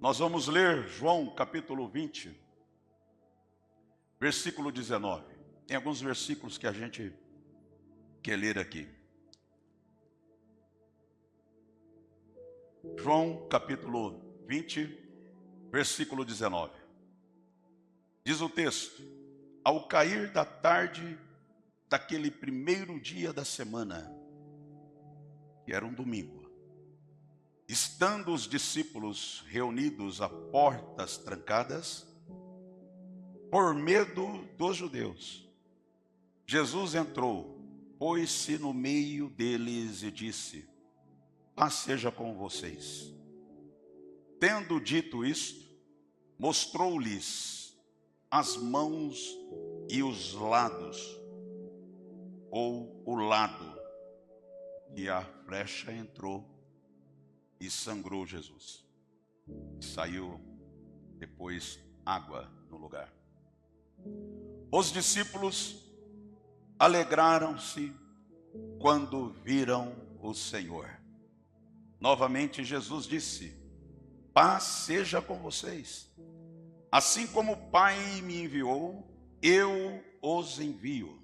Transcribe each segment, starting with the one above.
Nós vamos ler João capítulo 20, versículo 19. Tem alguns versículos que a gente quer ler aqui. João capítulo 20, versículo 19. Diz o texto: ao cair da tarde daquele primeiro dia da semana, que era um domingo, estando os discípulos reunidos a portas trancadas, por medo dos judeus, Jesus entrou, pôs-se no meio deles e disse: paz seja com vocês. Tendo dito isto, mostrou-lhes as mãos e os lados, ou o lado, que a flecha entrou e sangrou Jesus. Saiu depois água no lugar. Os discípulos alegraram-se quando viram o Senhor. Novamente Jesus disse: paz seja com vocês. Assim como o Pai me enviou, eu os envio.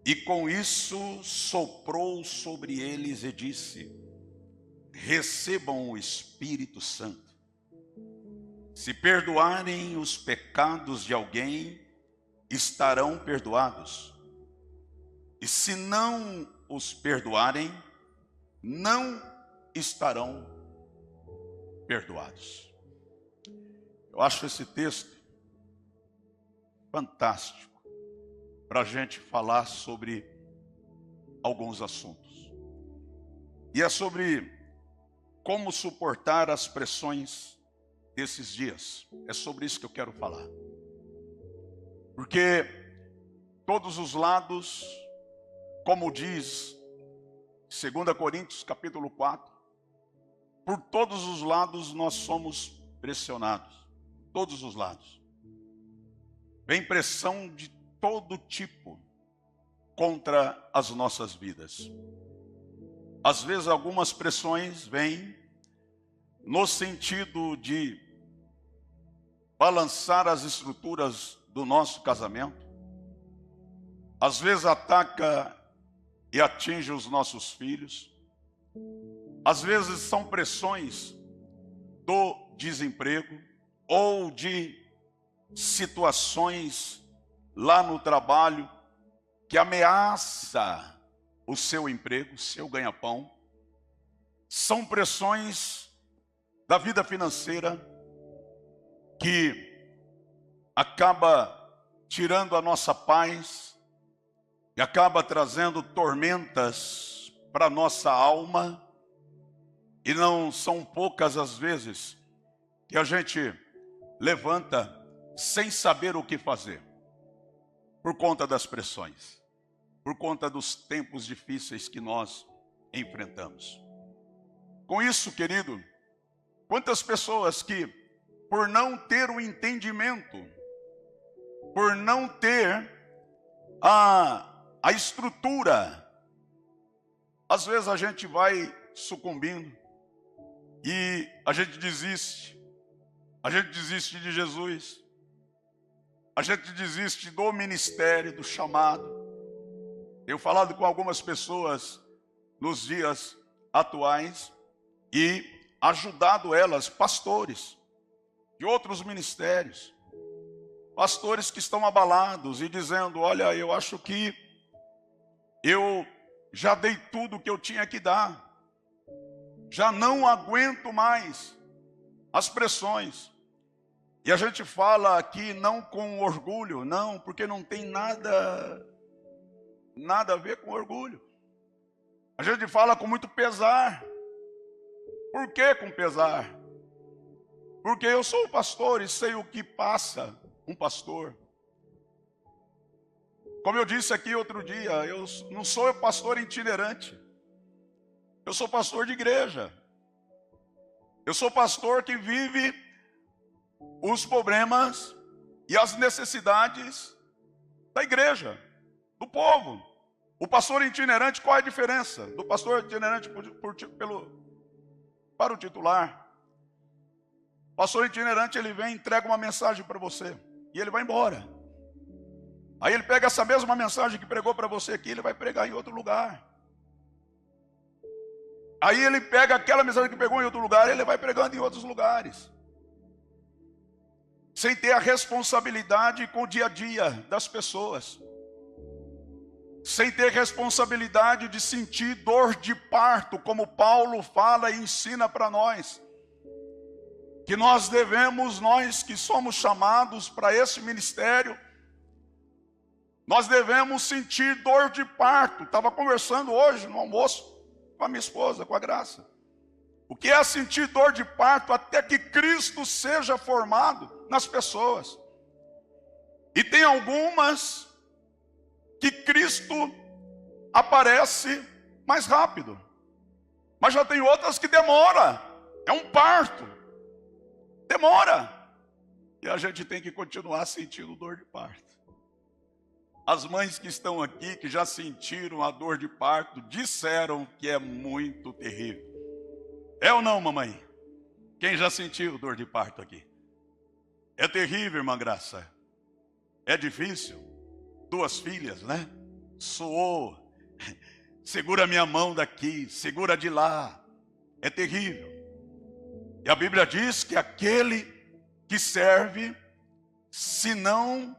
E com isso soprou sobre eles e disse: recebam o Espírito Santo. Se perdoarem os pecados de alguém, estarão perdoados. E se não os perdoarem, não estarão perdoados. Eu acho esse texto fantástico para a gente falar sobre alguns assuntos. E é sobre como suportar as pressões desses dias. É sobre isso que eu quero falar. Porque todos os lados, como diz 2 Coríntios capítulo 4, por todos os lados nós somos pressionados. Todos os lados. Vem pressão de todo tipo contra as nossas vidas. Às vezes algumas pressões vêm no sentido de balançar as estruturas do nosso casamento. Às vezes ataca e atinge os nossos filhos. Às vezes são pressões do desemprego ou de situações lá no trabalho que ameaça o seu emprego, seu ganha-pão. São pressões da vida financeira que acaba tirando a nossa paz e acaba trazendo tormentas para a nossa alma. E não são poucas as vezes que a gente levanta sem saber o que fazer, por conta das pressões, por conta dos tempos difíceis que nós enfrentamos. Com isso, querido, quantas pessoas que, por não ter o entendimento, por não ter a estrutura, às vezes a gente vai sucumbindo e a gente desiste. A gente desiste de Jesus. A gente desiste do ministério, do chamado. Tenho falado com algumas pessoas nos dias atuais e ajudado elas, pastores de outros ministérios, pastores que estão abalados e dizendo: olha, eu acho que eu já dei tudo o que eu tinha que dar, já não aguento mais as pressões. E a gente fala aqui não com orgulho, não, porque não tem nada a ver com orgulho. A gente fala com muito pesar. Por que com pesar? Porque eu sou pastor e sei o que passa um pastor. Como eu disse aqui outro dia, eu não sou pastor itinerante. Eu sou pastor de igreja. Eu sou pastor que vive os problemas e as necessidades da igreja, do povo. O pastor itinerante, qual é a diferença do pastor itinerante para o titular? O pastor itinerante, ele vem, entrega uma mensagem para você e ele vai embora. Aí ele pega essa mesma mensagem que pregou para você aqui, ele vai pregar em outro lugar. Aí ele pega aquela mensagem que pregou em outro lugar, ele vai pregando em outros lugares. Sem ter a responsabilidade com o dia a dia das pessoas. Sem ter responsabilidade de sentir dor de parto, como Paulo fala e ensina para nós. Que nós devemos, nós que somos chamados para esse ministério, nós devemos sentir dor de parto. Estava conversando hoje no almoço com a minha esposa, com a Graça. O que é sentir dor de parto até que Cristo seja formado nas pessoas. E tem algumas que Cristo aparece mais rápido. Mas já tem outras que demora. É um parto. Demora. E a gente tem que continuar sentindo dor de parto. As mães que estão aqui, que já sentiram a dor de parto, disseram que é muito terrível. É ou não, mamãe? Quem já sentiu dor de parto aqui? É terrível, irmã Graça. É difícil. 2 filhas, né? Suou. Segura minha mão daqui, segura de lá. É terrível. E a Bíblia diz que aquele que serve, se não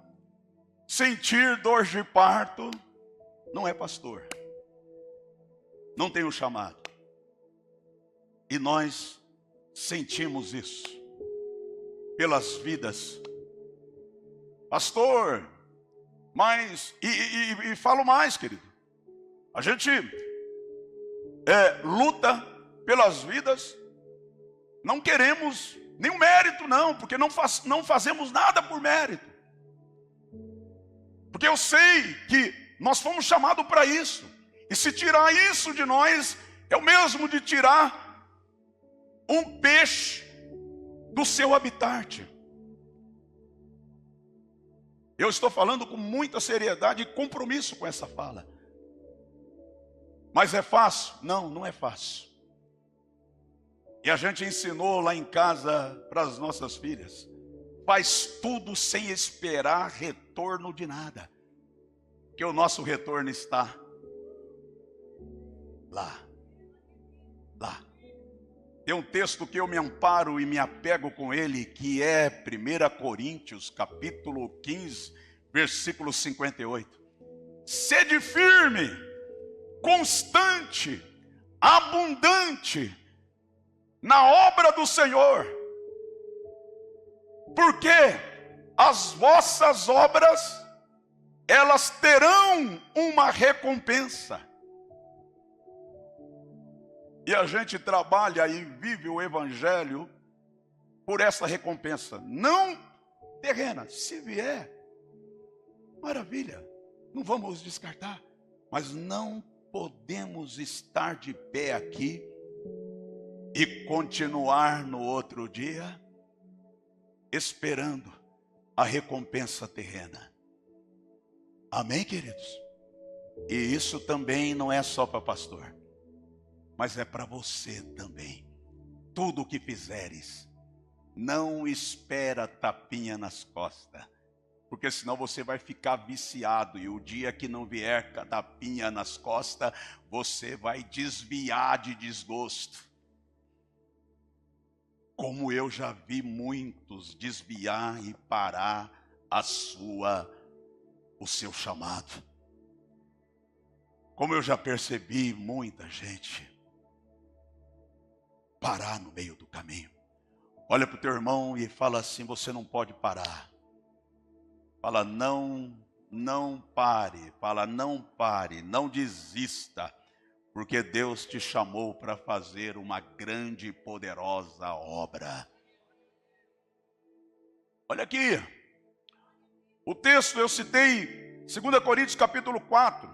sentir dor de parto, não é pastor. Não tem o chamado. E nós sentimos isso pelas vidas. Pastor, mas, e falo mais, querido. A gente luta pelas vidas. Não queremos nenhum mérito, não, porque não fazemos nada por mérito. Porque eu sei que nós fomos chamados para isso. E se tirar isso de nós, é o mesmo de tirar um peixe do seu habitat. Eu estou falando com muita seriedade e compromisso com essa fala. Mas é fácil? Não, não é fácil. E a gente ensinou lá em casa para as nossas filhas. Faz tudo sem esperar retorno de nada. Porque o nosso retorno está lá. Lá. Tem um texto que eu me amparo e me apego com ele, que é 1 Coríntios, capítulo 15, versículo 58. Sede firme, constante, abundante na obra do Senhor, porque as vossas obras, elas terão uma recompensa. E a gente trabalha e vive o evangelho por essa recompensa. Não terrena, se vier, maravilha, não vamos descartar. Mas não podemos estar de pé aqui e continuar no outro dia esperando a recompensa terrena. Amém, queridos? E isso também não é só para pastor, mas é para você também. Tudo o que fizeres, não espera tapinha nas costas, porque senão você vai ficar viciado, e o dia que não vier tapinha nas costas, você vai desviar de desgosto. Como eu já vi muitos desviar e parar o seu chamado. Como eu já percebi muita gente parar no meio do caminho. Olha para o teu irmão e fala assim: você não pode parar. Fala, não pare. Fala, não pare, não desista. Porque Deus te chamou para fazer uma grande e poderosa obra. Olha aqui. O texto eu citei, 2 Coríntios capítulo 4.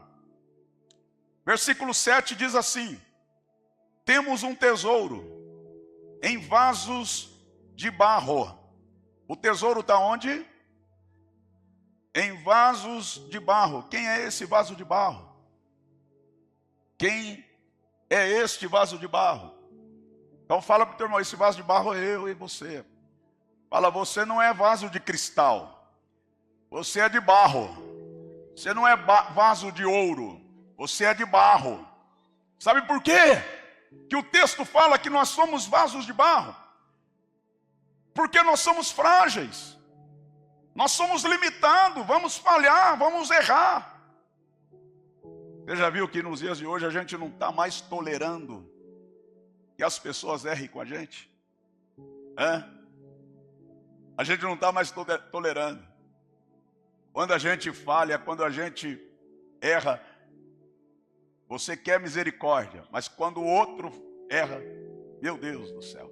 Versículo 7 diz assim: temos um tesouro em vasos de barro. O tesouro está onde? Em vasos de barro. Quem é esse vaso de barro? Quem é este vaso de barro? Então fala para o teu irmão, esse vaso de barro é eu e você. Fala, você não é vaso de cristal, você é de barro. Você não é vaso de ouro, você é de barro. Sabe por quê que o texto fala que nós somos vasos de barro? Porque nós somos frágeis, nós somos limitados, vamos falhar, vamos errar. Você já viu que nos dias de hoje a gente não está mais tolerando que as pessoas errem com a gente? A gente não está mais tolerando. Quando a gente falha, quando a gente erra, você quer misericórdia, mas quando o outro erra, meu Deus do céu.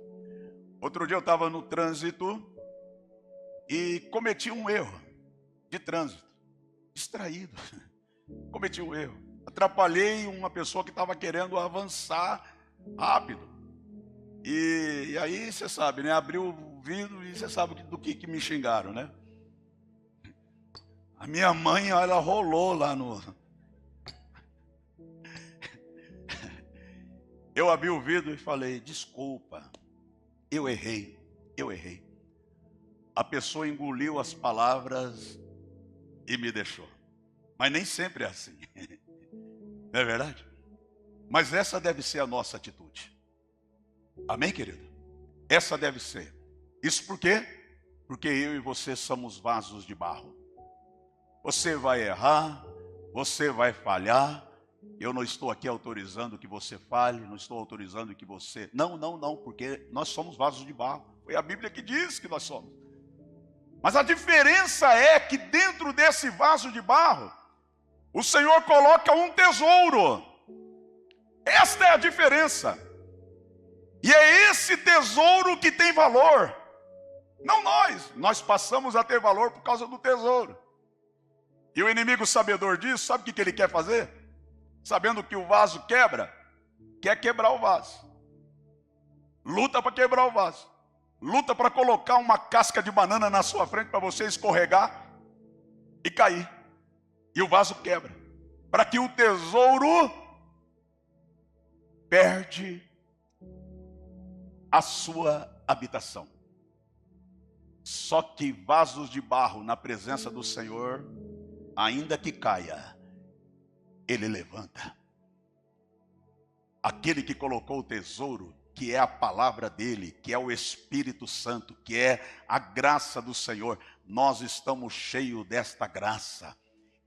Outro dia eu estava no trânsito e cometi um erro de trânsito, distraído, cometi um erro. Atrapalhei uma pessoa que estava querendo avançar rápido. E aí você sabe, né? Abriu o vidro e você sabe do que me xingaram, né? A minha mãe, ela rolou lá no... Eu abri o vidro e falei, desculpa, eu errei. A pessoa engoliu as palavras e me deixou. Mas nem sempre é assim. Não é verdade? Mas essa deve ser a nossa atitude. Amém, querido? Essa deve ser. Isso por quê? Porque eu e você somos vasos de barro. Você vai errar, você vai falhar. Eu não estou aqui autorizando que você fale, não estou autorizando que você... Não, porque nós somos vasos de barro. Foi a Bíblia que diz que nós somos. Mas a diferença é que dentro desse vaso de barro, o Senhor coloca um tesouro. Esta é a diferença. E é esse tesouro que tem valor. Não nós passamos a ter valor por causa do tesouro. E o inimigo sabedor disso, sabe o que ele quer fazer? Sabendo que o vaso quebra, quer quebrar o vaso. Luta para quebrar o vaso. Luta para colocar uma casca de banana na sua frente para você escorregar e cair. E o vaso quebra. Para que o tesouro perde a sua habitação. Só que vasos de barro na presença do Senhor, ainda que caia, Ele levanta. Aquele que colocou o tesouro, que é a palavra dele, que é o Espírito Santo, que é a graça do Senhor, nós estamos cheios desta graça.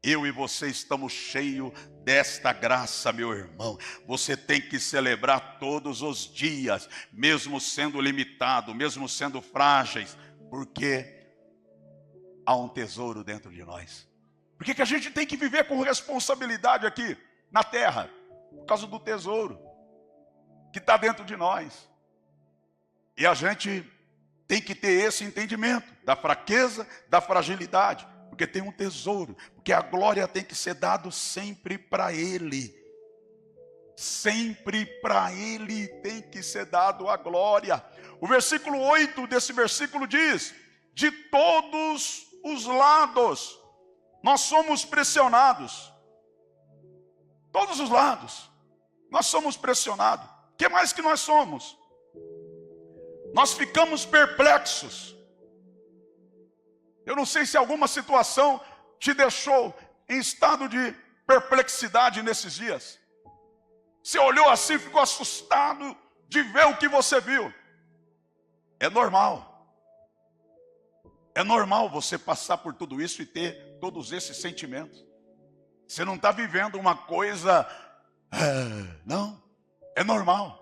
Eu e você estamos cheios desta graça, meu irmão. Você tem que celebrar todos os dias, mesmo sendo limitado, mesmo sendo frágeis, porque há um tesouro dentro de nós. Por que a gente tem que viver com responsabilidade aqui na terra? Por causa do tesouro que está dentro de nós. E a gente tem que ter esse entendimento da fraqueza, da fragilidade, porque tem um tesouro, porque a glória tem que ser dada sempre para Ele. Sempre para Ele tem que ser dado a glória. O versículo 8 desse versículo diz: de todos os lados nós somos pressionados. Todos os lados nós somos pressionados. O que mais que nós somos? Nós ficamos perplexos. Eu não sei se alguma situação te deixou em estado de perplexidade nesses dias. Você olhou assim e ficou assustado de ver o que você viu. É normal. É normal você passar por tudo isso e ter todos esses sentimentos. Você não está vivendo uma coisa... não, é normal.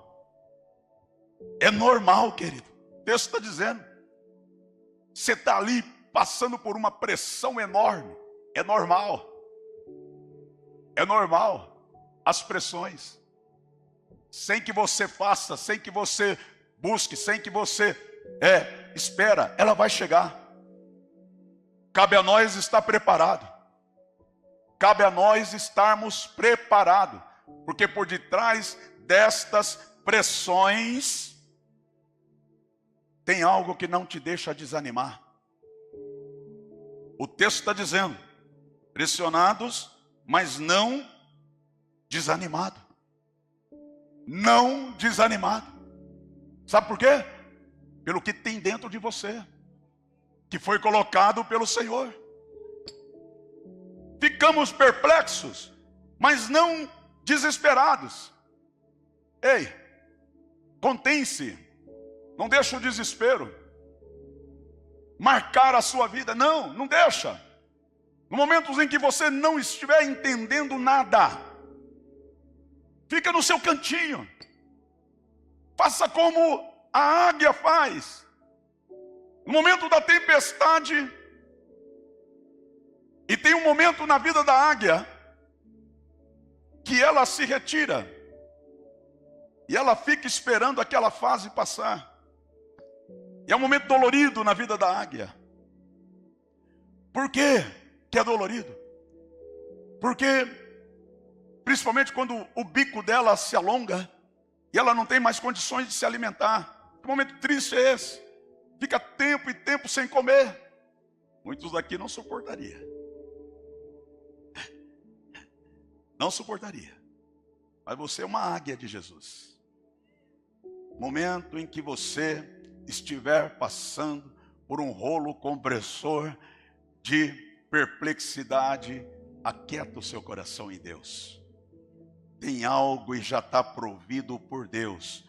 É normal, querido. O texto está dizendo. Você está ali passando por uma pressão enorme. É normal. É normal. As pressões. Sem que você faça, sem que você busque, sem que você espera, ela vai chegar. Cabe a nós estar preparado. Cabe a nós estarmos preparados. Porque por detrás destas pressões tem algo que não te deixa desanimar. O texto está dizendo: pressionados, mas não desanimado. Não desanimado. Sabe por quê? Pelo que tem dentro de você. que foi colocado pelo Senhor. Ficamos perplexos, mas não desesperados. Ei, contém-se, não deixa o desespero marcar a sua vida, não deixa. No momentos em que você não estiver entendendo nada, fica no seu cantinho, faça como a águia faz. No momento da tempestade, e tem um momento na vida da águia que ela se retira e ela fica esperando aquela fase passar. E é um momento dolorido na vida da águia. Por quê que é dolorido? Porque, principalmente quando o bico dela se alonga e ela não tem mais condições de se alimentar. Que momento triste é esse? Fica tempo e tempo sem comer. Muitos daqui não suportaria. Não suportaria. Mas você é uma águia de Jesus. Momento em que você estiver passando por um rolo compressor de perplexidade, aquieta o seu coração em Deus. Tem algo e já está provido por Deus,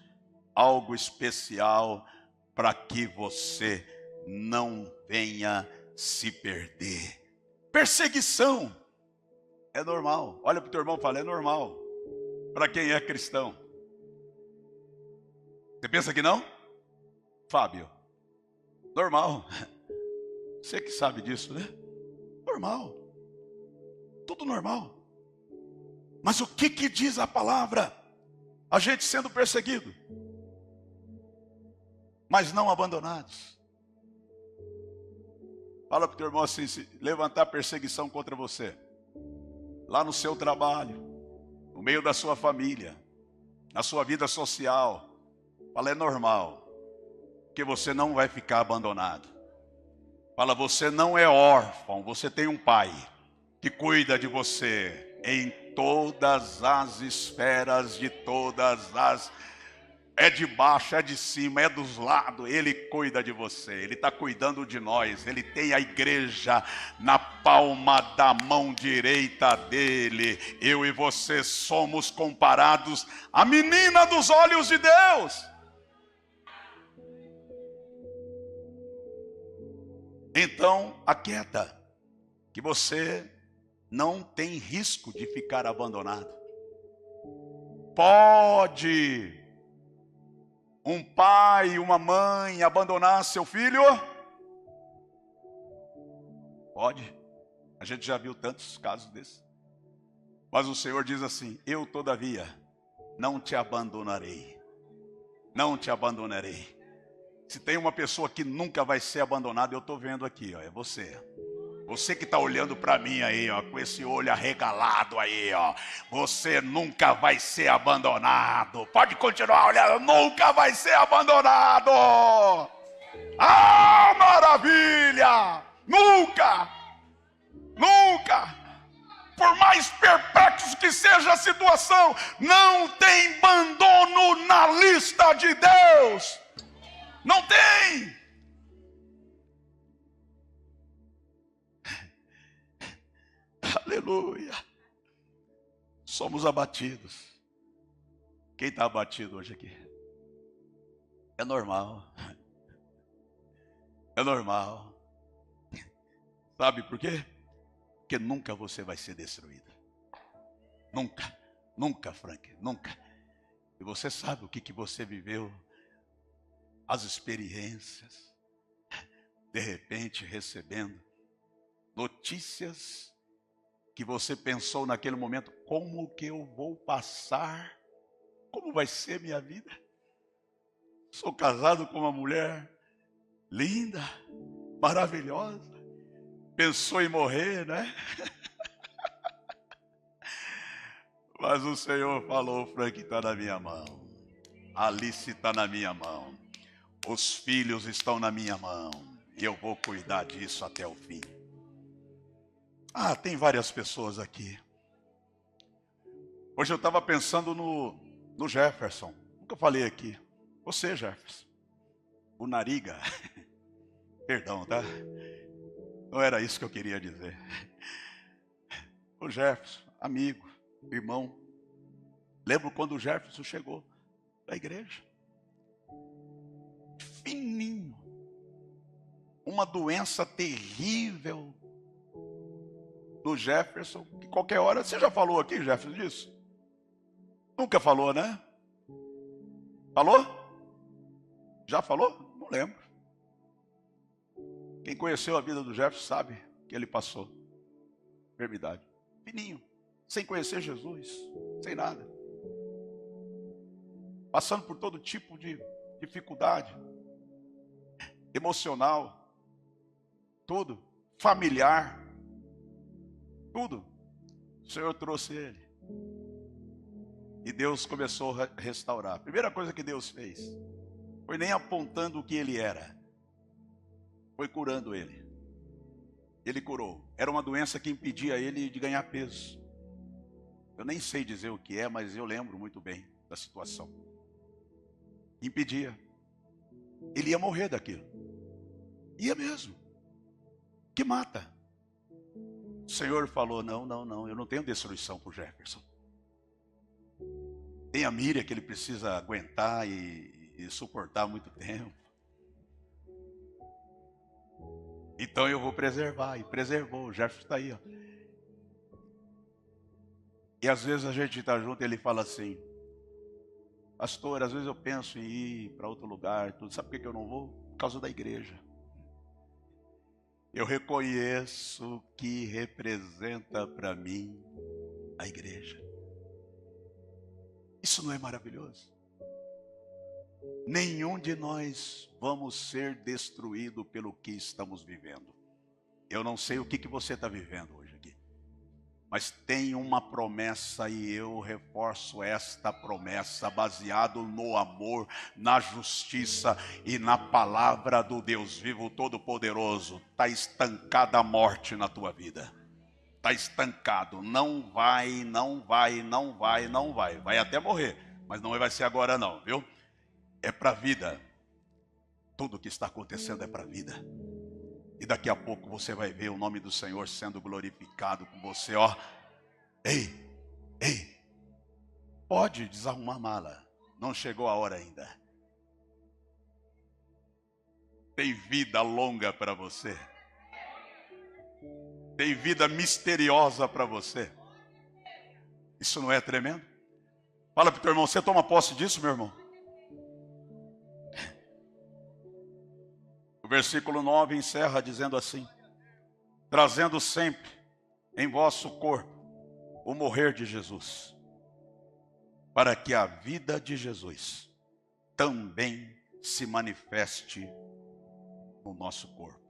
algo especial para que você não venha se perder. Perseguição é normal. Olha para o teu irmão e fala, é normal para quem é cristão. Você pensa que não? Fábio, normal. Você que sabe disso, né? Normal. Tudo normal. Mas o que diz a palavra? A gente sendo perseguido, mas não abandonados. Fala para o teu irmão assim, se levantar perseguição contra você, lá no seu trabalho, no meio da sua família, na sua vida social, fala, é normal, porque você não vai ficar abandonado. Fala, você não é órfão, você tem um pai que cuida de você em todas as esferas, de todas as... É de baixo, é de cima, é dos lados, Ele cuida de você, Ele está cuidando de nós, Ele tem a igreja na palma da mão direita dEle. Eu e você somos comparados à menina dos olhos de Deus. Então, aquieta, que você não tem risco de ficar abandonado. Pode um pai, uma mãe abandonar seu filho? Pode. A gente já viu tantos casos desses. Mas o Senhor diz assim, eu todavia não te abandonarei. Não te abandonarei. Se tem uma pessoa que nunca vai ser abandonada, eu estou vendo aqui, ó, é você. Você que está olhando para mim aí, ó, com esse olho arregalado aí, ó. Você nunca vai ser abandonado. Pode continuar olhando, nunca vai ser abandonado. Ah, maravilha! Nunca! Nunca! Por mais perplexo que seja a situação, não tem abandono na lista de Deus. Não tem! Aleluia! Somos abatidos. Quem está abatido hoje aqui? É normal. É normal. Sabe por quê? Porque nunca você vai ser destruído. Nunca. Nunca, Frank. Nunca. E você sabe o que você viveu. As experiências. De repente recebendo notícias que você pensou naquele momento, como que eu vou passar? Como vai ser minha vida? Sou casado com uma mulher linda, maravilhosa. Pensou em morrer, né? Mas o Senhor falou, Frank está na minha mão. Alice está na minha mão. Os filhos estão na minha mão. E eu vou cuidar disso até o fim. Ah, tem várias pessoas aqui. Hoje eu estava pensando no Jefferson. Nunca falei aqui. Você, Jefferson. O Nariga. Perdão, tá? Não era isso que eu queria dizer. O Jefferson, amigo, irmão. Lembro quando o Jefferson chegou na igreja. Fininho. Uma doença terrível do Jefferson, que qualquer hora... Você já falou aqui, Jefferson, disso? Nunca falou, né? Falou? Já falou? Não lembro. Quem conheceu a vida do Jefferson sabe que ele passou enfermidade. Fininho, sem conhecer Jesus, sem nada. Passando por todo tipo de dificuldade emocional, tudo, familiar, tudo. O Senhor trouxe ele. E Deus começou a restaurar. A primeira coisa que Deus fez foi nem apontando o que ele era, foi curando ele. Ele curou. Era uma doença que impedia ele de ganhar peso. Eu nem sei dizer o que é, mas eu lembro muito bem da situação. Impedia. Ele ia morrer daquilo. Ia mesmo. Que mata. O Senhor falou, não, eu não tenho destruição por Jefferson. Tem a Miriam que ele precisa aguentar e suportar muito tempo. Então eu vou preservar. E preservou. O Jefferson está aí, ó. E às vezes a gente está junto e ele fala assim, pastor, às vezes eu penso em ir para outro lugar, tudo. Sabe por que eu não vou? Por causa da igreja. Eu reconheço que representa para mim a igreja. Isso não é maravilhoso? Nenhum de nós vamos ser destruído pelo que estamos vivendo. Eu não sei o que você está vivendo hoje aqui. Mas tem uma promessa e eu reforço esta promessa baseado no amor, na justiça e na palavra do Deus vivo todo-poderoso. Está estancada a morte na tua vida. Está estancado. Não vai. Vai até morrer, mas não vai ser agora não, viu? É para a vida. Tudo que está acontecendo é para a vida. E daqui a pouco você vai ver o nome do Senhor sendo glorificado com você, ó. Ei, pode desarrumar a mala. Não chegou a hora ainda. Tem vida longa para você. Tem vida misteriosa para você. Isso não é tremendo? Fala para o teu irmão, você toma posse disso, meu irmão? O versículo 9 encerra dizendo assim: trazendo sempre em vosso corpo o morrer de Jesus, para que a vida de Jesus também se manifeste no nosso corpo.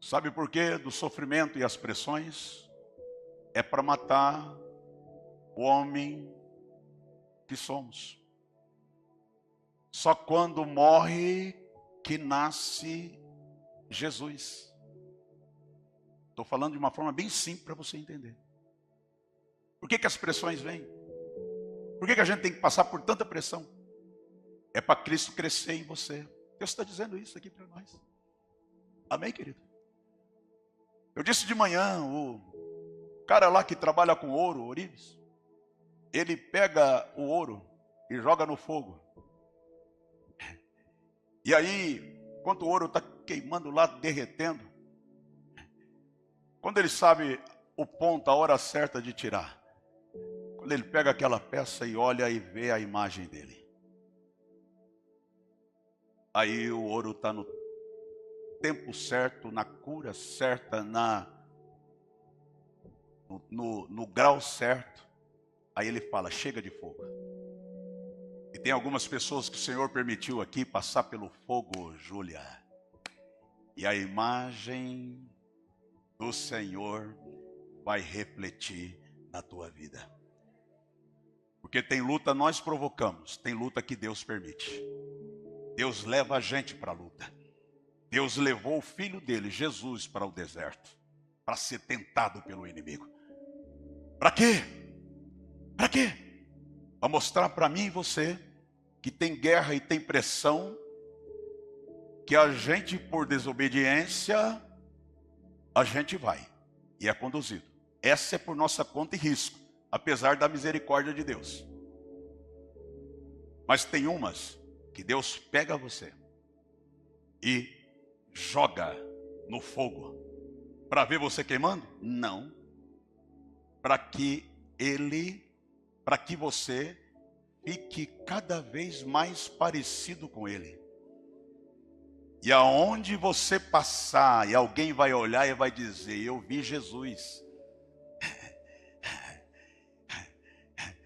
Sabe por quê do sofrimento e as pressões? É para matar o homem que somos. Só quando morre que nasce Jesus. Estou falando de uma forma bem simples para você entender. Por que as pressões vêm? Por que a gente tem que passar por tanta pressão? É para Cristo crescer em você. Deus está dizendo isso aqui para nós. Amém, querido? Eu disse de manhã, o cara lá que trabalha com ouro, ourives, ele pega o ouro e joga no fogo. E aí, enquanto o ouro está queimando lá, derretendo, quando ele sabe o ponto, a hora certa de tirar, quando ele pega aquela peça e olha e vê a imagem dele, aí o ouro está no tempo certo, na cura certa, no grau certo. Aí ele fala, chega de fogo. E tem algumas pessoas que o Senhor permitiu aqui passar pelo fogo, Júlia. E a imagem do Senhor vai refletir na tua vida. Porque tem luta nós provocamos, tem luta que Deus permite. Deus leva a gente para a luta. Deus levou o filho dele, Jesus, para o deserto, para ser tentado pelo inimigo. Para quê? Para quê? Para mostrar para mim e você que tem guerra e tem pressão que a gente, por desobediência, a gente vai e é conduzido. Essa é por nossa conta e risco, apesar da misericórdia de Deus. Mas tem umas que Deus pega você e joga no fogo para ver você queimando? Não. Para que você fique cada vez mais parecido com Ele. E aonde você passar e alguém vai olhar e vai dizer: eu vi Jesus.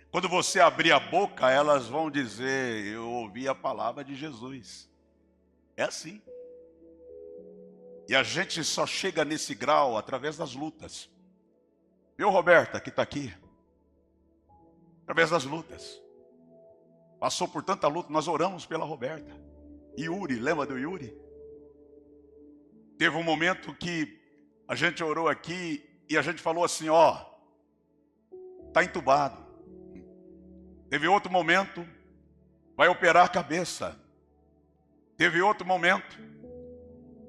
Quando você abrir a boca, elas vão dizer: eu ouvi a palavra de Jesus. É assim. E a gente só chega nesse grau através das lutas. Viu, Roberta, que está aqui? Através das lutas. Passou por tanta luta, nós oramos pela Roberta. Yuri, lembra do Yuri? Teve um momento que a gente orou aqui e a gente falou assim: ó, está entubado. Teve outro momento, vai operar a cabeça. Teve outro momento,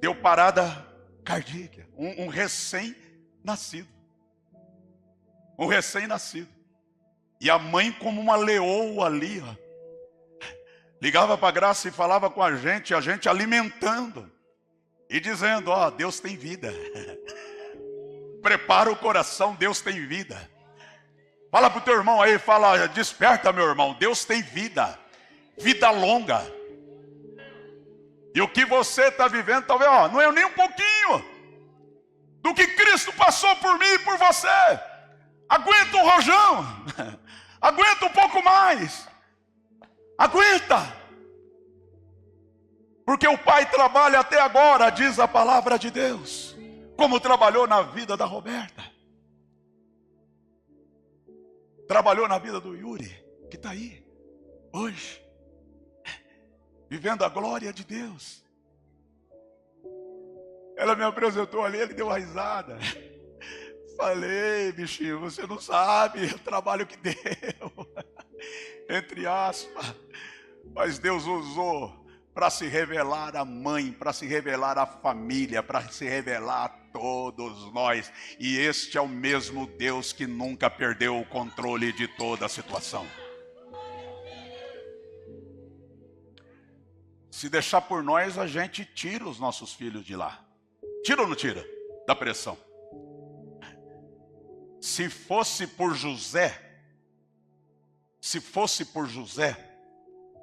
deu parada cardíaca. Um recém-nascido. Um recém-nascido. E a mãe, como uma leoa ali, ó, ligava para a Graça e falava com a gente alimentando. E dizendo: ó, Deus tem vida. Prepara o coração, Deus tem vida. Fala para o teu irmão aí, fala: desperta, meu irmão, Deus tem vida. Vida longa. E o que você está vivendo, talvez, ó, não é nem um pouquinho do que Cristo passou por mim e por você. Aguenta um rojão. Aguenta um pouco mais. Aguenta. Porque o Pai trabalha até agora, diz a palavra de Deus, como trabalhou na vida da Roberta. Trabalhou na vida do Yuri, que está aí, hoje, vivendo a glória de Deus. Ela me apresentou ali, ele deu uma risada. Falei: bichinho, você não sabe o trabalho que deu. Entre aspas. Mas Deus usou para se revelar à mãe, para se revelar à família, para se revelar a todos nós. E este é o mesmo Deus que nunca perdeu o controle de toda a situação. Se deixar por nós, a gente tira os nossos filhos de lá. Tira ou não tira? Da pressão. Se fosse por José,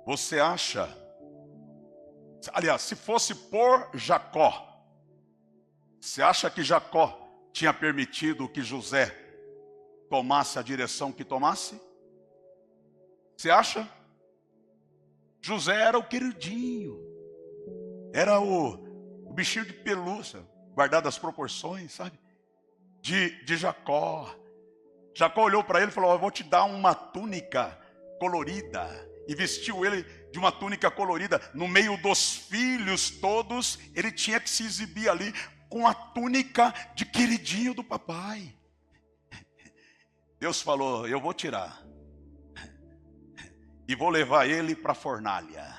você acha... Aliás, se fosse por Jacó, você acha que Jacó tinha permitido que José tomasse a direção que tomasse? Você acha? José era o queridinho, era o bichinho de pelúcia, guardado as proporções, sabe? De Jacó. Jacó olhou para ele e falou: eu vou te dar uma túnica colorida. E vestiu ele de uma túnica colorida. No meio dos filhos todos, ele tinha que se exibir ali com a túnica de queridinho do papai. Deus falou: eu vou tirar e vou levar ele para a fornalha,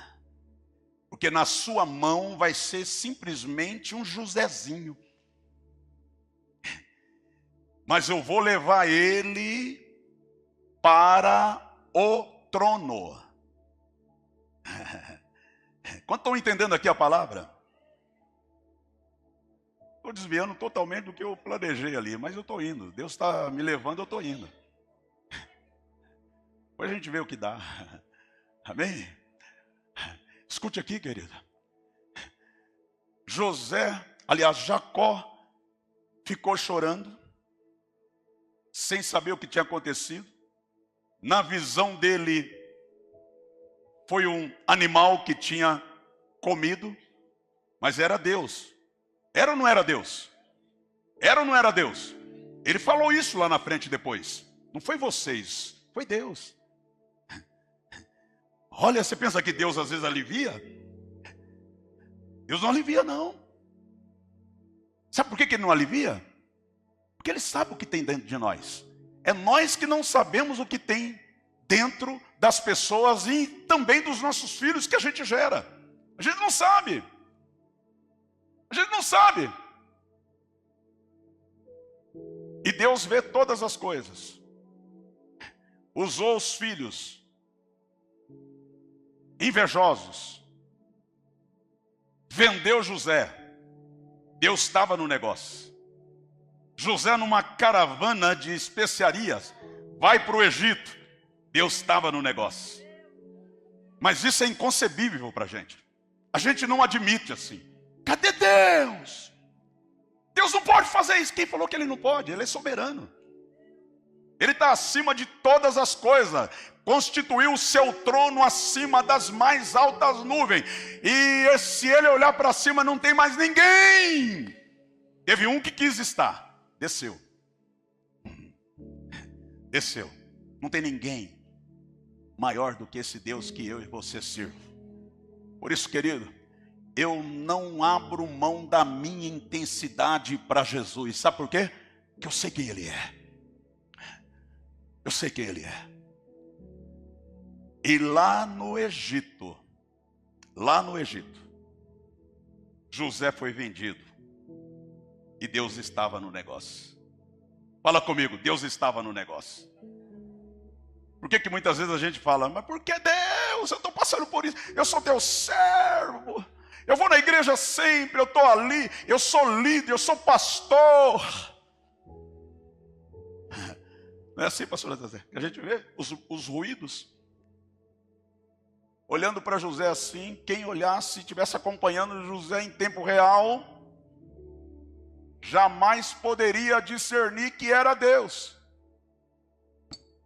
porque na sua mão vai ser simplesmente um Josézinho. Mas eu vou levar ele para o trono. Quantos estão entendendo aqui a palavra? Estou desviando totalmente do que eu planejei ali, mas eu estou indo. Deus está me levando, eu estou indo. Depois a gente vê o que dá. Amém? Escute aqui, querida. Jacó ficou chorando, sem saber o que tinha acontecido. Na visão dele, foi um animal que tinha comido, mas era Deus. Era ou não era Deus? Era ou não era Deus? Ele falou isso lá na frente depois. Não foi vocês, foi Deus. Olha, você pensa que Deus às vezes alivia? Deus não alivia, não. Sabe por que Ele não alivia? Porque Ele sabe o que tem dentro de nós. É nós que não sabemos o que tem dentro das pessoas e também dos nossos filhos que a gente gera. A gente não sabe. A gente não sabe. E Deus vê todas as coisas. Usou os filhos invejosos. Vendeu José. Deus estava no negócio. José, numa caravana de especiarias, vai para o Egito. Deus estava no negócio. Mas isso é inconcebível para a gente. A gente não admite assim. Cadê Deus? Deus não pode fazer isso. Quem falou que Ele não pode? Ele é soberano. Ele está acima de todas as coisas. Constituiu o seu trono acima das mais altas nuvens. E se Ele olhar para cima, não tem mais ninguém. Teve um que quis estar. Desceu. Desceu. Não tem ninguém maior do que esse Deus que eu e você sirvo. Por isso, querido, eu não abro mão da minha intensidade para Jesus. Sabe por quê? Porque eu sei quem Ele é. Eu sei quem Ele é. E lá no Egito, José foi vendido. E Deus estava no negócio. Fala comigo, Deus estava no negócio. Por que muitas vezes a gente fala, mas por que Deus? Eu estou passando por isso. Eu sou teu servo. Eu vou na igreja sempre, eu estou ali. Eu sou líder, eu sou pastor. Não é assim, pastor José? Que a gente vê os ruídos. Olhando para José assim, quem olhasse, estivesse acompanhando José em tempo real, jamais poderia discernir que era Deus.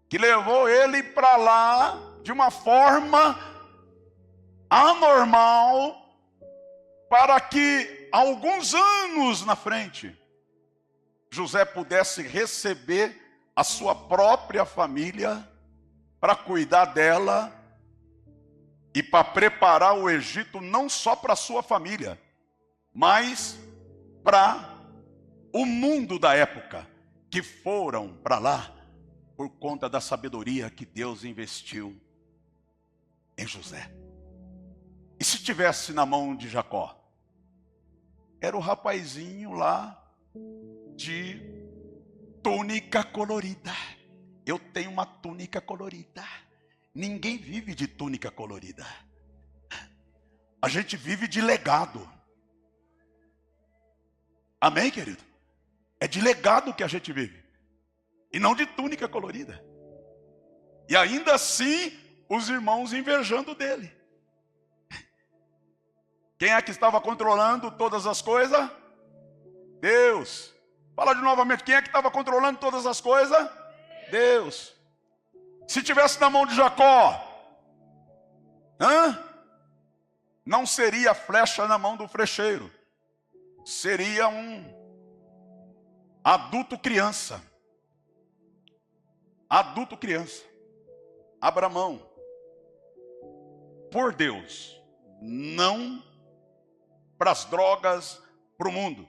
Que levou ele para lá de uma forma anormal, para que alguns anos na frente, José pudesse receber a sua própria família, para cuidar dela, e para preparar o Egito não só para a sua família, mas para o mundo da época, que foram para lá, por conta da sabedoria que Deus investiu em José. E se tivesse na mão de Jacó? Era o rapazinho lá de túnica colorida. Eu tenho uma túnica colorida. Ninguém vive de túnica colorida. A gente vive de legado. Amém, querido? É de legado que a gente vive. E não de túnica colorida. E ainda assim, os irmãos invejando dele. Quem é que estava controlando todas as coisas? Deus. Fala de novamente, quem é que estava controlando todas as coisas? Deus. Se tivesse na mão de Jacó, não seria flecha na mão do frecheiro. Seria um adulto criança. Adulto criança. Abra mão. Por Deus. Não para as drogas, para o mundo.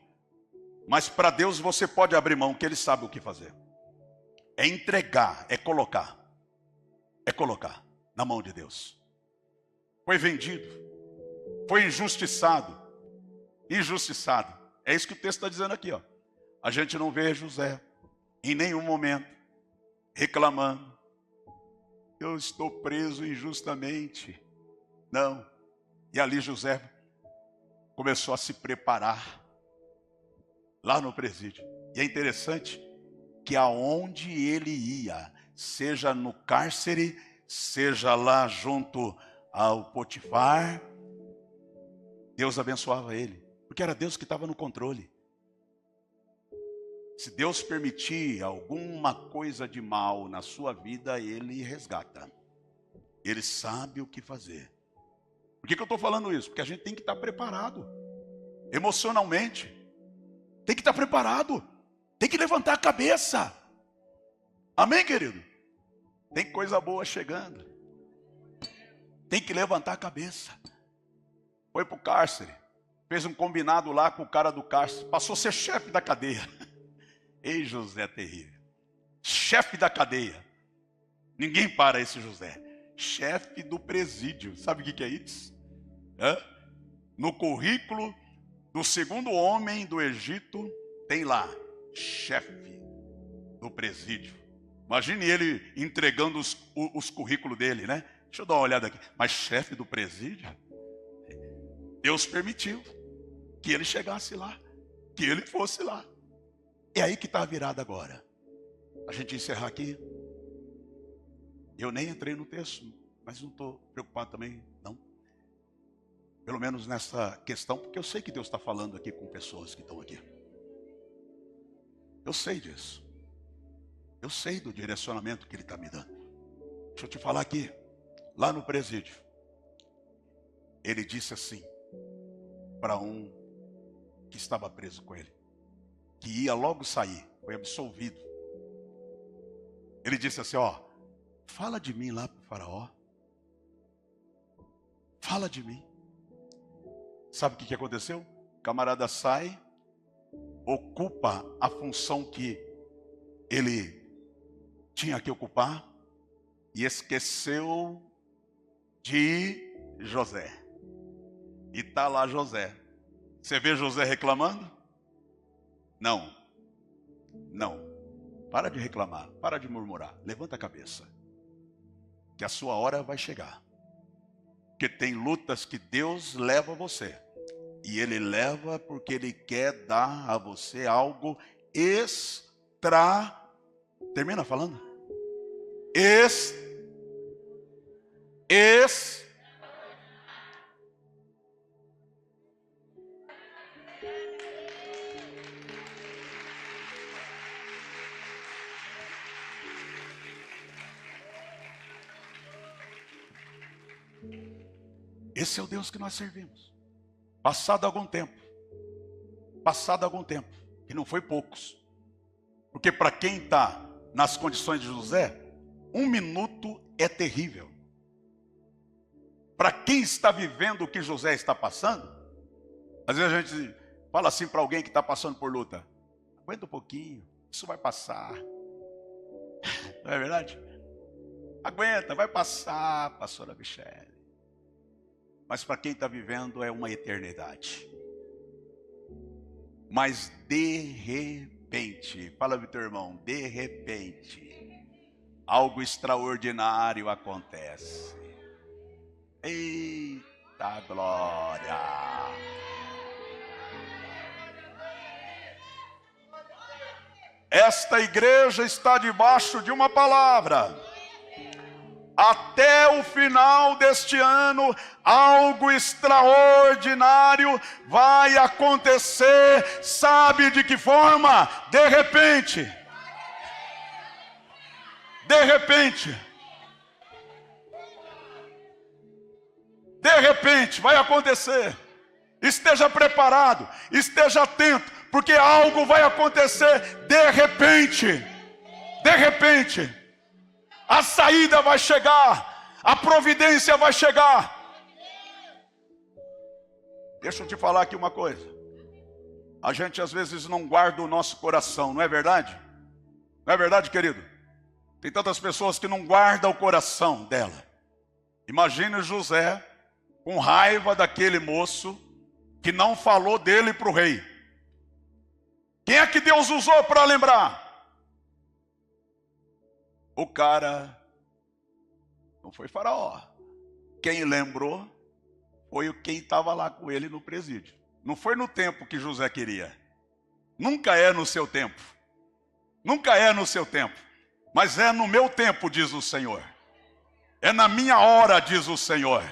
Mas para Deus você pode abrir mão, que Ele sabe o que fazer. É entregar, é colocar. É colocar na mão de Deus. Foi vendido. Foi injustiçado. Injustiçado. É isso que o texto está dizendo aqui, ó. A gente não vê José em nenhum momento reclamando. Eu estou preso injustamente. Não. E ali José começou a se preparar lá no presídio. E é interessante que aonde ele ia, seja no cárcere, seja lá junto ao Potifar, Deus abençoava ele. Porque era Deus que estava no controle. Se Deus permitir alguma coisa de mal na sua vida, Ele resgata. Ele sabe o que fazer. Por que eu estou falando isso? Porque a gente tem que estar preparado. Emocionalmente. Tem que estar preparado. Tem que levantar a cabeça. Amém, querido? Tem coisa boa chegando. Tem que levantar a cabeça. Foi para o cárcere. Fez um combinado lá com o cara do cárcere. Passou a ser chefe da cadeia. Ei, José terrível. Chefe da cadeia. Ninguém para esse José. Chefe do presídio. Sabe o que é isso? No currículo do segundo homem do Egito, tem lá, chefe do presídio. Imagine ele entregando os currículos dele, né? Deixa eu dar uma olhada aqui. Mas chefe do presídio? Deus permitiu que ele chegasse lá, que ele fosse lá. É aí que está a virada agora. A gente encerrar aqui. Eu nem entrei no texto, mas não estou preocupado também, não. Pelo menos nessa questão, porque eu sei que Deus está falando aqui com pessoas que estão aqui. Eu sei disso. Eu sei do direcionamento que Ele está me dando. Deixa eu te falar aqui. Lá no presídio, Ele disse assim, para um que estava preso com Ele, que ia logo sair, foi absolvido. Ele disse assim, ó, fala de mim lá para o faraó. Fala de mim. Sabe o que aconteceu? O camarada sai, ocupa a função que ele tinha que ocupar e esqueceu de José. E está lá José. Você vê José reclamando? Não. Não. Para de reclamar, para de murmurar. Levanta a cabeça. Que a sua hora vai chegar. Porque tem lutas que Deus leva a você. E Ele leva porque Ele quer dar a você algo extra. Termina falando? Esse é o Deus que nós servimos. Passado algum tempo, que não foi poucos, porque para quem está nas condições de José, 1 minuto é terrível. Para quem está vivendo o que José está passando, às vezes a gente fala assim para alguém que está passando por luta, aguenta um pouquinho, isso vai passar. Não é verdade? Aguenta, vai passar, pastora Michele. Mas para quem está vivendo é uma eternidade. Mas de repente, fala para o teu irmão, de repente, algo extraordinário acontece. Eita glória! Esta igreja está debaixo de uma palavra. Até o final deste ano, algo extraordinário vai acontecer. Sabe de que forma? De repente. De repente. De repente vai acontecer. Esteja preparado, esteja atento, porque algo vai acontecer de repente. De repente. A saída vai chegar, a providência vai chegar. Deixa eu te falar aqui uma coisa. A gente às vezes não guarda o nosso coração, não é verdade? Não é verdade, querido? Tem tantas pessoas que não guardam o coração dela. Imagine José com raiva daquele moço que não falou dele para o rei. Quem é que Deus usou para lembrar? O cara não foi Faraó. Quem lembrou foi quem estava lá com ele no presídio. Não foi no tempo que José queria. Nunca é no seu tempo. Nunca é no seu tempo. Mas é no meu tempo, diz o Senhor. É na minha hora, diz o Senhor.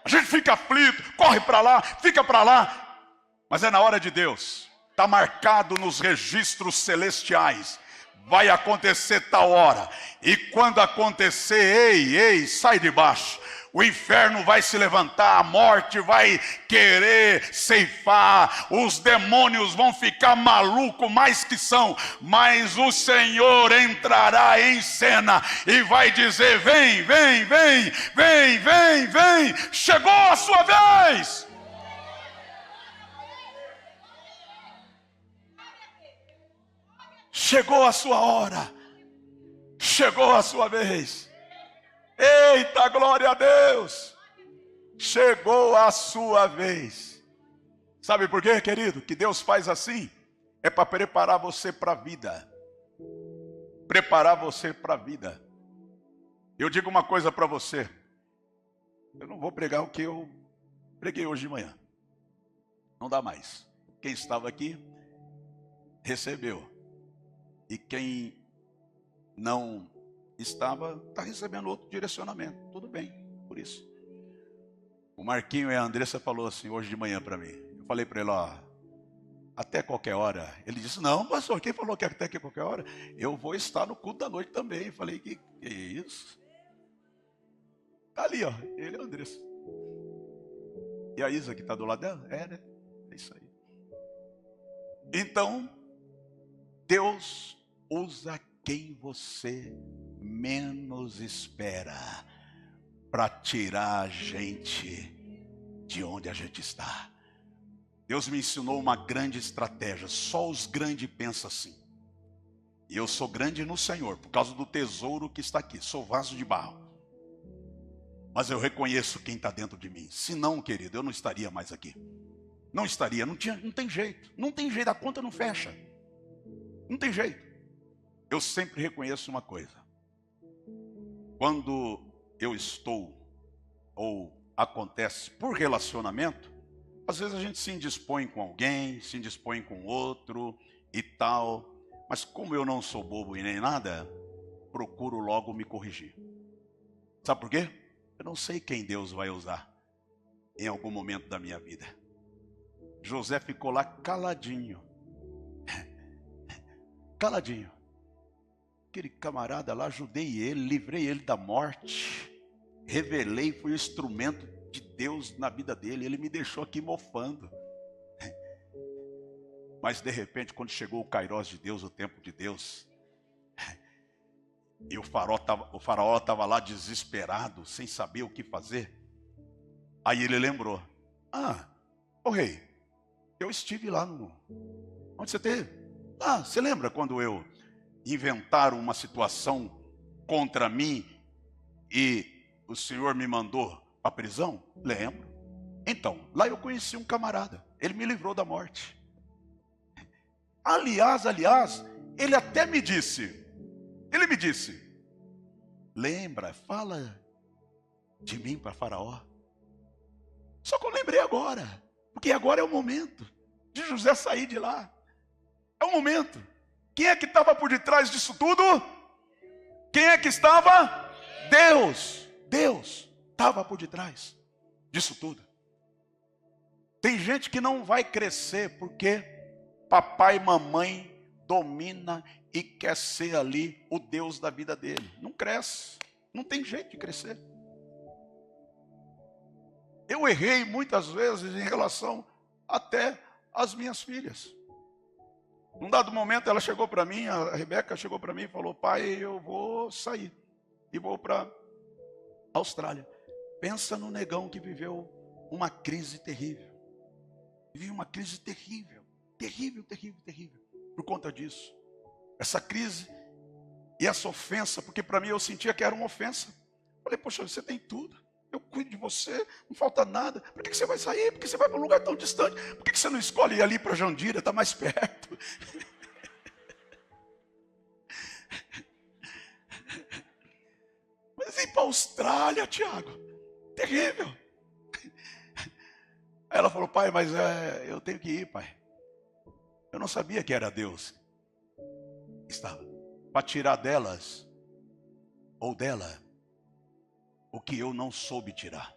A gente fica aflito, corre para lá, fica para lá. Mas é na hora de Deus. Está marcado nos registros celestiais. Vai acontecer tal hora. E quando acontecer, ei, sai de baixo. O inferno vai se levantar, a morte vai querer ceifar, os demônios vão ficar malucos, mais que são, mas o Senhor entrará em cena e vai dizer, vem, chegou a sua vez. Chegou a sua hora, chegou a sua vez. Eita, glória a Deus! Chegou a sua vez. Sabe por quê, querido? Que Deus faz assim? É para preparar você para a vida. Preparar você para a vida. Eu digo uma coisa para você. Eu não vou pregar o que eu preguei hoje de manhã. Não dá mais. Quem estava aqui, recebeu. E quem não estava, está recebendo outro direcionamento. Tudo bem, por isso. O Marquinho e a Andressa falou assim hoje de manhã para mim. Eu falei para ele, ó, até qualquer hora. Ele disse, não, pastor, quem falou que até qualquer hora? Eu vou estar no culto da noite também. Eu falei, que isso? Tá ali, ó, ele e a Andressa. E a Isa que está do lado dela? É, né? É isso aí. Então, Deus usa quem você menos espera para tirar a gente de onde a gente está. Deus me ensinou uma grande estratégia. Só os grandes pensam assim. E eu sou grande no Senhor, por causa do tesouro que está aqui. Sou vaso de barro. Mas eu reconheço quem está dentro de mim. Se não, querido, eu não estaria mais aqui. Não estaria, não tem jeito. Não tem jeito, a conta não fecha. Não tem jeito. Eu sempre reconheço uma coisa. Quando eu estou, ou acontece por relacionamento, às vezes a gente se indispõe com alguém, se indispõe com outro e tal. Mas como eu não sou bobo e nem nada, procuro logo me corrigir. Sabe por quê? Eu não sei quem Deus vai usar em algum momento da minha vida. José ficou lá caladinho. Caladinho. Aquele camarada lá, ajudei ele, livrei ele da morte. Revelei, fui o instrumento de Deus na vida dele. Ele me deixou aqui mofando. Mas de repente, quando chegou o Kairós de Deus, o tempo de Deus, e o faraó estava lá desesperado, sem saber o que fazer. Aí ele lembrou, ô rei, eu estive lá no... Onde você esteve? Você lembra quando eu inventaram uma situação contra mim e o senhor me mandou para a prisão? Lembro. Então, lá eu conheci um camarada, ele me livrou da morte. Aliás, ele até me disse, lembra, fala de mim para Faraó. Só que eu lembrei agora, porque agora é o momento de José sair de lá. É o momento. Quem é que estava por detrás disso tudo? Quem é que estava? Deus. Deus estava por detrás disso tudo. Tem gente que não vai crescer porque papai e mamãe domina e quer ser ali o Deus da vida dele. Não cresce. Não tem jeito de crescer. Eu errei muitas vezes em relação até às minhas filhas. Num dado momento ela chegou para mim, a Rebeca chegou para mim e falou, pai, eu vou sair e vou para a Austrália. Pensa no negão que viveu uma crise terrível. Viveu uma crise terrível, terrível, terrível, terrível. Por conta disso. Essa crise e essa ofensa, porque para mim eu sentia que era uma ofensa. Falei, poxa, você tem tudo. Eu cuido de você, não falta nada. Por que você vai sair? Por que você vai para um lugar tão distante? Por que você não escolhe ir ali para Jandira, está mais perto? Mas ir para a Austrália, Tiago, terrível. Aí ela falou, pai, mas eu tenho que ir, pai. Eu não sabia que era Deus. Estava para tirar delas, ou dela, o que eu não soube tirar.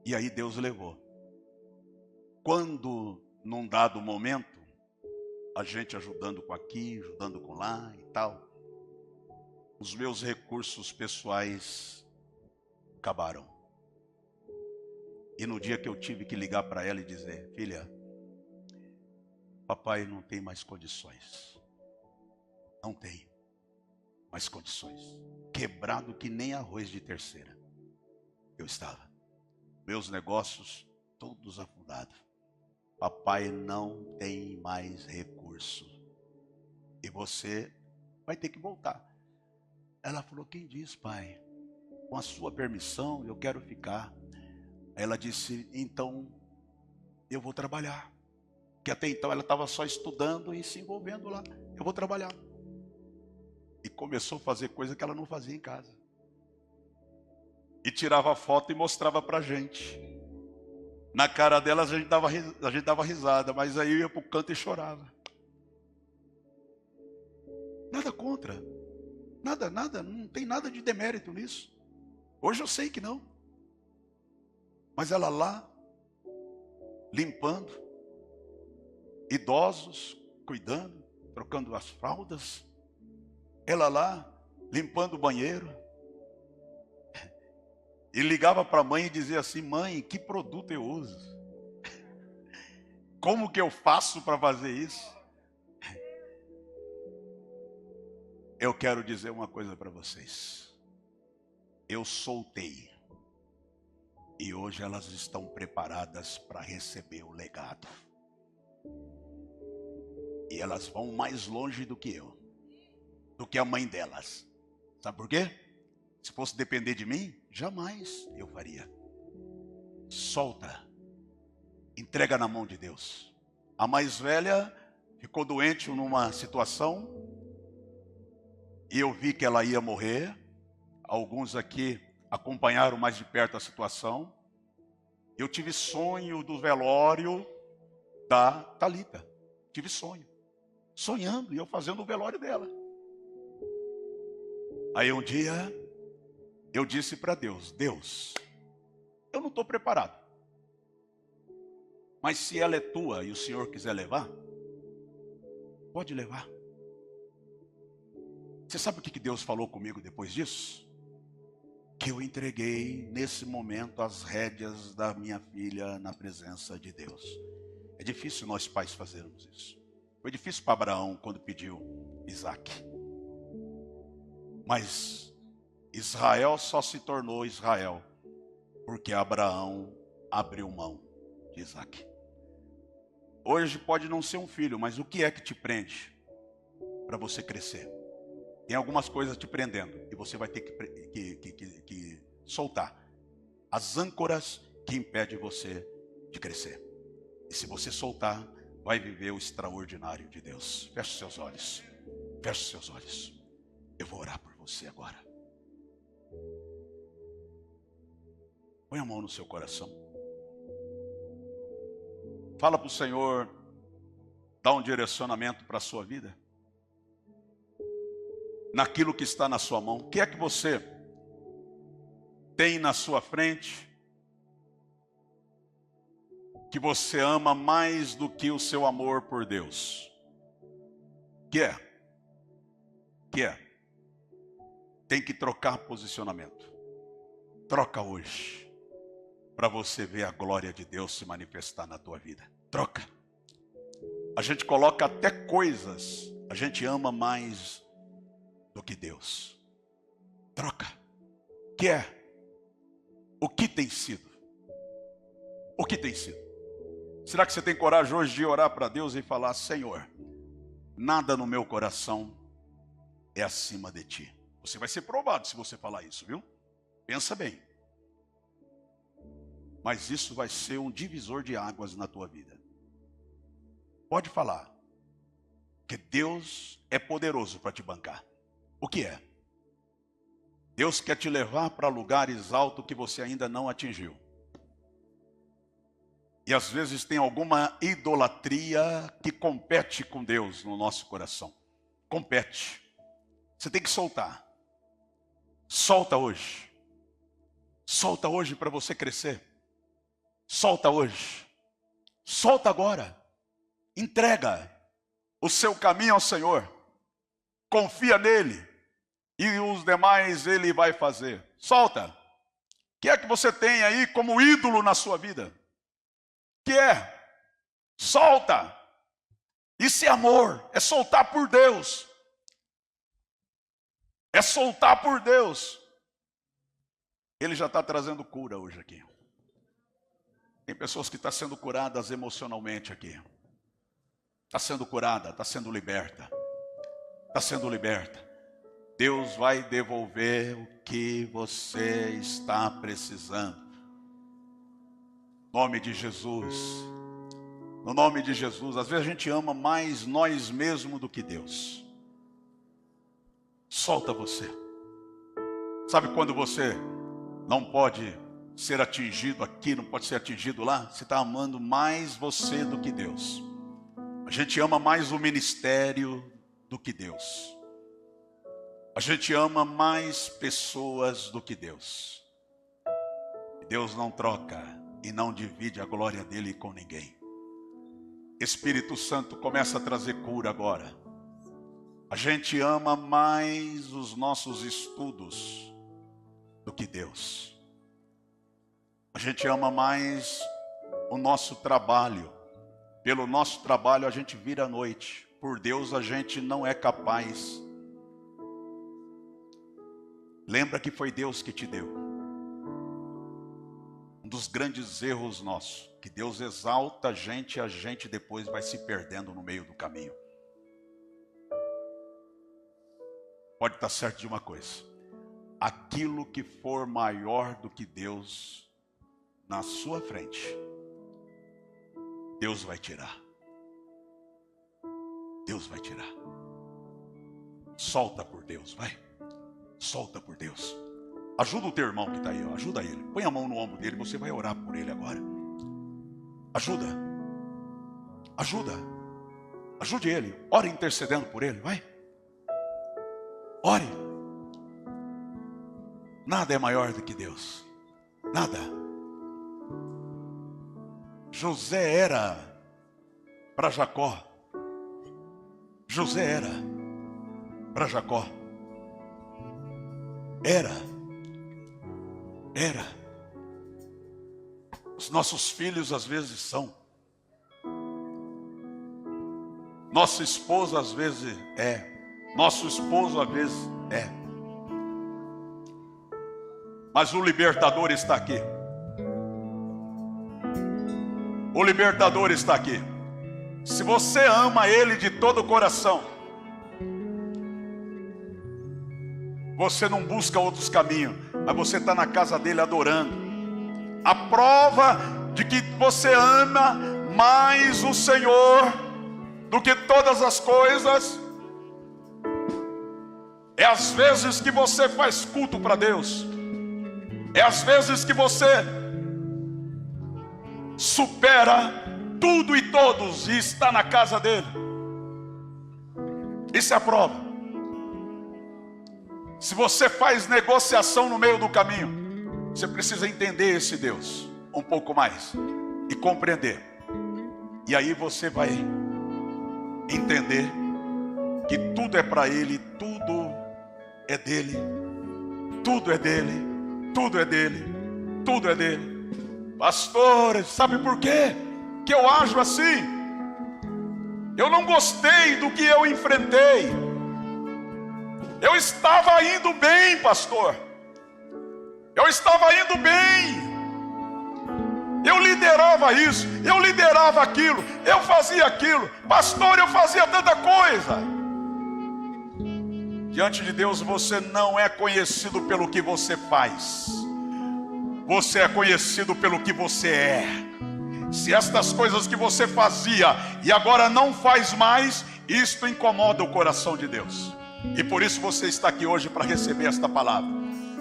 E aí Deus levou. Quando, num dado momento, a gente ajudando com aqui, ajudando com lá e tal, os meus recursos pessoais acabaram. E no dia que eu tive que ligar para ela e dizer, filha, papai não tem mais condições. Não tem mais condições. Quebrado que nem arroz de terceira. Eu estava. Meus negócios todos afundados. Papai não tem mais recurso. E você vai ter que voltar. Ela falou, quem diz, pai? Com a sua permissão, eu quero ficar. Aí ela disse, então eu vou trabalhar. Porque até então ela estava só estudando e se envolvendo lá. Eu vou trabalhar. E começou a fazer coisa que ela não fazia em casa. E tirava foto e mostrava pra gente. Na cara dela a gente dava risada, mas aí eu ia pro canto e chorava. Nada contra. Nada, não tem nada de demérito nisso. Hoje eu sei que não. Mas ela lá, limpando, idosos, cuidando, trocando as fraldas. Ela lá, limpando o banheiro. E ligava para a mãe e dizia assim, mãe, que produto eu uso? Como que eu faço para fazer isso? Eu quero dizer uma coisa para vocês. Eu soltei. E hoje elas estão preparadas para receber o legado. E elas vão mais longe do que eu. Do que a mãe delas. Sabe por quê? Se fosse depender de mim, jamais eu faria. Solta. Entrega na mão de Deus. A mais velha ficou doente numa situação. E eu vi que ela ia morrer. Alguns aqui acompanharam mais de perto a situação. Eu tive sonho do velório da Thalita. Tive sonho. Sonhando e eu fazendo o velório dela. Aí um dia eu disse para Deus, Deus, eu não estou preparado. Mas se ela é tua e o Senhor quiser levar, pode levar. Você sabe o que Deus falou comigo depois disso? Que eu entreguei nesse momento as rédeas da minha filha na presença de Deus. É difícil nós pais fazermos isso. Foi difícil para Abraão quando pediu Isaac. Mas Israel só se tornou Israel porque Abraão abriu mão de Isaac. Hoje pode não ser um filho, mas o que é que te prende para você crescer? Tem algumas coisas te prendendo e você vai ter que soltar as âncoras que impedem você de crescer. E se você soltar, vai viver o extraordinário de Deus. Feche seus olhos. Feche seus olhos. Eu vou orar por você agora. Põe a mão no seu coração. Fala para o Senhor, dá um direcionamento para a sua vida. Naquilo que está na sua mão. O que é que você tem na sua frente que você ama mais do que o seu amor por Deus? Que é? Tem que trocar posicionamento. Troca hoje, para você ver a glória de Deus se manifestar na tua vida. Troca. A gente coloca até coisas, a gente ama mais do que Deus. Troca. Que é? O que tem sido? O que tem sido? Será que você tem coragem hoje de orar para Deus e falar, Senhor, nada no meu coração é acima de Ti? Você vai ser provado se você falar isso, viu? Pensa bem. Mas isso vai ser um divisor de águas na tua vida. Pode falar. Que Deus é poderoso para te bancar. O que é? Deus quer te levar para lugares altos que você ainda não atingiu. E às vezes tem alguma idolatria que compete com Deus no nosso coração. Compete. Você tem que soltar. Solta hoje. Solta hoje para você crescer. Solta hoje. Solta agora. Entrega o seu caminho ao Senhor. Confia nele. E os demais ele vai fazer. Solta. O que é que você tem aí como ídolo na sua vida? O que é? Solta. Isso é amor. É soltar por Deus. É soltar por Deus. Ele já está trazendo cura hoje aqui. Tem pessoas que estão sendo curadas emocionalmente aqui. Está sendo curada, está sendo liberta. Está sendo liberta. Deus vai devolver o que você está precisando. Nome de Jesus. No nome de Jesus. Às vezes a gente ama mais nós mesmos do que Deus. Solta você. Sabe quando você não pode ser atingido aqui, não pode ser atingido lá? Você está amando mais você do que Deus. A gente ama mais o ministério do que Deus. A gente ama mais pessoas do que Deus. Deus não troca e não divide a glória dele com ninguém. Espírito Santo começa a trazer cura agora. A gente ama mais os nossos estudos do que Deus. A gente ama mais o nosso trabalho. Pelo nosso trabalho a gente vira a noite. Por Deus a gente não é capaz. Lembra que foi Deus que te deu. Um dos grandes erros nossos, que Deus exalta a gente e a gente depois vai se perdendo no meio do caminho. Pode estar certo de uma coisa. Aquilo que for maior do que Deus na sua frente, Deus vai tirar. Deus vai tirar. Solta por Deus, vai. Solta por Deus. Ajuda o teu irmão que está aí, ó. Ajuda ele. Põe a mão no ombro dele, você vai orar por ele agora. Ajuda. Ajuda. Ajude ele. Ore intercedendo por ele, vai. Ore. Nada é maior do que Deus. Nada. José era para Jacó. José era para Jacó. Era. Os nossos filhos às vezes são. Nossa esposa às vezes é. Nosso esposo às vezes é. Mas o libertador está aqui. O libertador está aqui. Se você ama ele de todo o coração, você não busca outros caminhos, mas você está na casa dele adorando. A prova de que você ama mais o Senhor do que todas as coisas é as vezes que você faz culto para Deus. É as vezes que você supera tudo e todos e está na casa dele. Isso é a prova. Se você faz negociação no meio do caminho, você precisa entender esse Deus um pouco mais e compreender. E aí você vai entender que tudo é para ele, tudo é dele, tudo é dele, tudo é dele, tudo é dele. Pastores, sabe por quê que eu ajo assim? Eu não gostei do que eu enfrentei. Eu estava indo bem, pastor. Eu estava indo bem. Eu liderava isso, eu liderava aquilo, eu fazia aquilo. Pastor, eu fazia tanta coisa. Diante de Deus você não é conhecido pelo que você faz. Você é conhecido pelo que você é. Se estas coisas que você fazia e agora não faz mais, isto incomoda o coração de Deus. E por isso você está aqui hoje para receber esta palavra.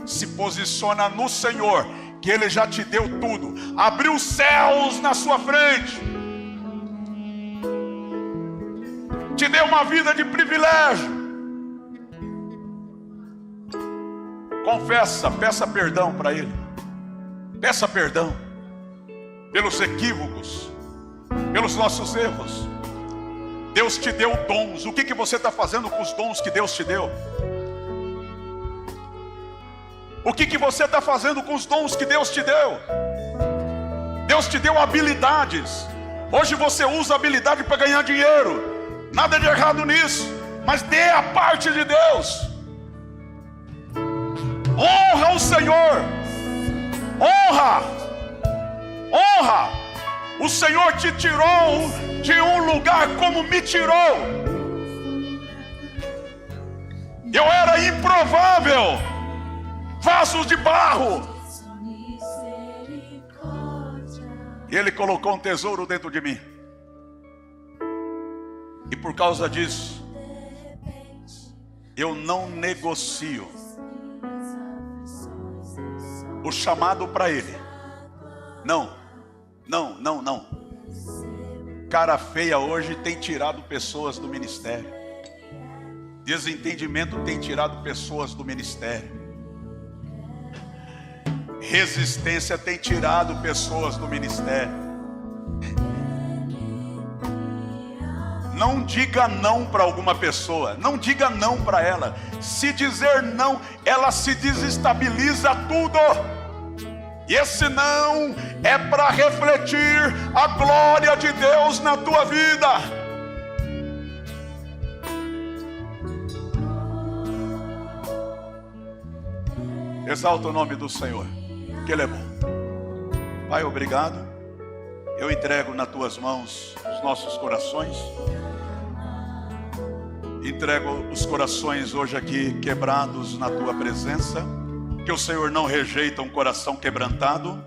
Se posiciona no Senhor, que Ele já te deu tudo. Abriu os céus na sua frente. Te deu uma vida de privilégio. Confessa, peça perdão para Ele. Peça perdão pelos equívocos, pelos nossos erros. Deus te deu dons. O que você está fazendo com os dons que Deus te deu? O que você está fazendo com os dons que Deus te deu? Deus te deu habilidades. Hoje você usa habilidade para ganhar dinheiro. Nada de errado nisso. Mas dê a parte de Deus. Honra o Senhor. Honra. Honra. O Senhor te tirou de um lugar como me tirou. Eu era improvável, vasos de barro. E Ele colocou um tesouro dentro de mim. E por causa disso, eu não negocio o chamado para Ele. Não. Cara feia hoje tem tirado pessoas do ministério. Desentendimento tem tirado pessoas do ministério. Resistência tem tirado pessoas do ministério. Não diga não para alguma pessoa. Não diga não para ela. Se dizer não, ela se desestabiliza tudo. E esse não é para refletir a glória de Deus na tua vida. Exalta o nome do Senhor, que Ele é bom. Pai, obrigado. Eu entrego nas tuas mãos os nossos corações. Entrego os corações hoje aqui quebrados na tua presença. Que o Senhor não rejeita um coração quebrantado.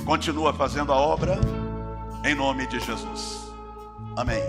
Continua fazendo a obra em nome de Jesus. Amém.